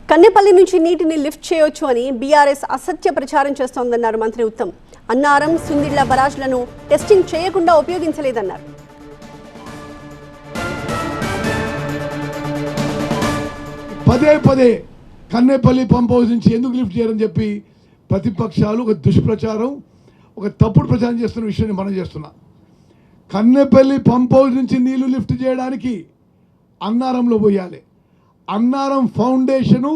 కన్నెపల్లి నుంచి నీటిని లిఫ్ట్ చేయొచ్చు అని బీఆర్ఎస్ అసత్య ప్రచారం చేస్తోందన్నారు మంత్రి ఉత్తమ్. అన్నారం, సుందిళ్ల బరాజ్లను టెస్టింగ్ చేయకుండా ఉపయోగించలేదన్నారు. పదే పదే కన్నెపల్లి పంప్ హౌస్ నుంచి ఎందుకు లిఫ్ట్ చేయరని చెప్పి ప్రతిపక్షాలు ఒక దుష్ప్రచారం, ఒక తప్పుడు ప్రచారం చేస్తున్న విషయాన్ని మనం చేస్తున్నాం. కన్నెపల్లి పంప్ హౌస్ నుంచి నీళ్లు లిఫ్ట్ చేయడానికి అన్నారంలో పోయాలి. అన్నారం ఫౌండేషను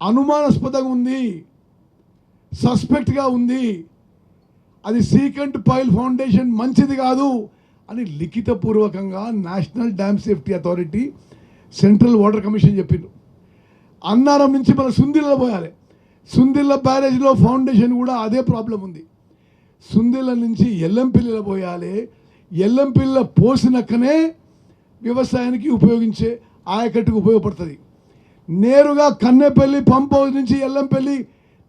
అనుమానాస్పదంగా ఉంది, సస్పెక్ట్గా ఉంది, అది సీకెంట్ పైల్ ఫౌండేషన్ మంచిది కాదు అని లిఖితపూర్వకంగా national dam safety authority, central water commission చెప్పిండు. అన్నారం నుంచి మన సుందిళ్ళ పోయాలి. సుందిళ్ళ బ్యారేజ్లో ఫౌండేషన్ కూడా అదే ప్రాబ్లం ఉంది. సుందిళ్ళ నుంచి ఎల్లంపల్లిలో పోయాలి. ఎల్లంపల్లిలో పోసినక్కనే వ్యవసాయానికి ఉపయోగించే ఆయకట్టుకు ఉపయోగపడుతుంది. నేరుగా కన్నెపల్లి పంప్ హౌస్ నుంచి ఎల్లంపల్లి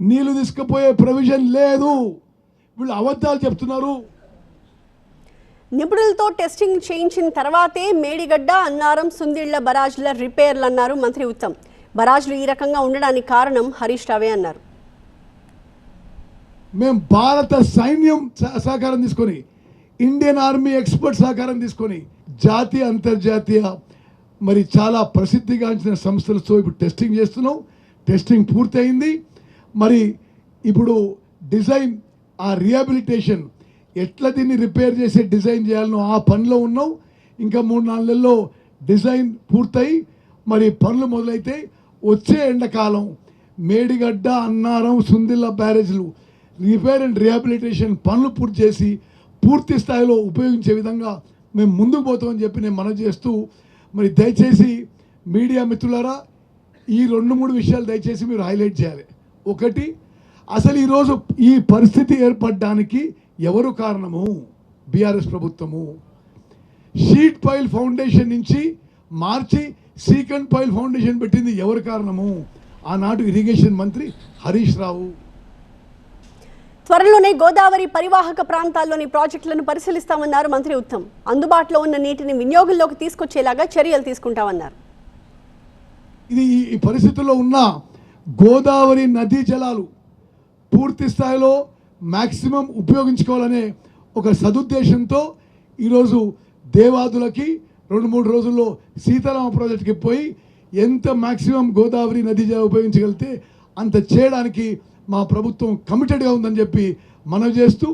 నీళ్లు తీసుకుపోయే ప్రొవిజన్ లేదు. వీళ్ళు అబద్ధాలు చెప్తున్నారు. నిపుణులతో టెస్టింగ్ చేయించిన తర్వాతే మేడిగడ్డ, అన్నారం, సుందిళ్ల బరాజ్ల రిపేర్లు అన్నారు మంత్రి ఉత్తమ్. బరాజ్లు ఈ రకంగా ఉండడానికి కారణం హరీష్ రావే అన్నారు. మేము భారత సైన్యం సహకారం తీసుకొని, ఇండియన్ ఆర్మీ ఎక్స్పర్ట్ సహకారం తీసుకొని, జాతీయ అంతర్జాతీయ మరి చాలా ప్రసిద్ధిగాంచిన సంస్థలతో ఇప్పుడు టెస్టింగ్ చేస్తున్నాం. టెస్టింగ్ పూర్తయింది. మరి ఇప్పుడు డిజైన్, ఆ రిహాబిలిటేషన్ ఎట్లా దీన్ని రిపేర్ చేసి డిజైన్ చేయాలనో ఆ పనిలో ఉన్నాం. ఇంకా 3-4 నెలల్లో డిజైన్ పూర్తయి మరి పనులు మొదలైతే వచ్చే ఎండాకాలం మేడిగడ్డ, అన్నారం, సుందిళ్ళ బ్యారేజ్లు రిపేర్ అండ్ రిహాబిలిటేషన్ పనులు పూర్తి చేసి పూర్తి స్థాయిలో ఉపయోగించే విధంగా మేము ముందుకు పోతామని చెప్పి నేను మనవి చేస్తూ, మరి దయచేసి మీడియా మిత్రులారా ఈ 2-3 విషయాలు దయచేసి మీరు హైలైట్ చేయాలి. ఒకటి, అసలు ఈరోజు ఈ పరిస్థితి ఏర్పడడానికి ఎవరు కారణము? బీఆర్ఎస్ ప్రభుత్వము. షీట్ పైల్ ఫౌండేషన్ నుంచి మార్చి సీకెంట్ పైల్ ఫౌండేషన్ పెట్టింది ఎవరు కారణము? ఆనాడు ఇరిగేషన్ మంత్రి హరీష్ రావు. త్వరలోనే గోదావరి పరివాహక ప్రాంతాల్లోని ప్రాజెక్టులను పరిశీలిస్తామన్నారు మంత్రి ఉత్తమ్. అందుబాటులో ఉన్న నీటిని వినియోగంలోకి తీసుకొచ్చేలాగా చర్యలు తీసుకుంటామన్నారు. ఇది ఈ పరిస్థితుల్లో ఉన్న గోదావరి నదీ జలాలు పూర్తి స్థాయిలో మ్యాక్సిమం ఉపయోగించుకోవాలనే ఒక సదుద్దేశంతో ఈరోజు దేవాదులకి 2-3 రోజుల్లో సీతారామ ప్రాజెక్టుకి పోయి ఎంత మ్యాక్సిమం గోదావరి నదీ జలాలు ఉపయోగించగలిగితే అంత చేయడానికి మా ప్రభుత్వం కమిటెడ్గా ఉందని చెప్పి మనవి చేస్తూ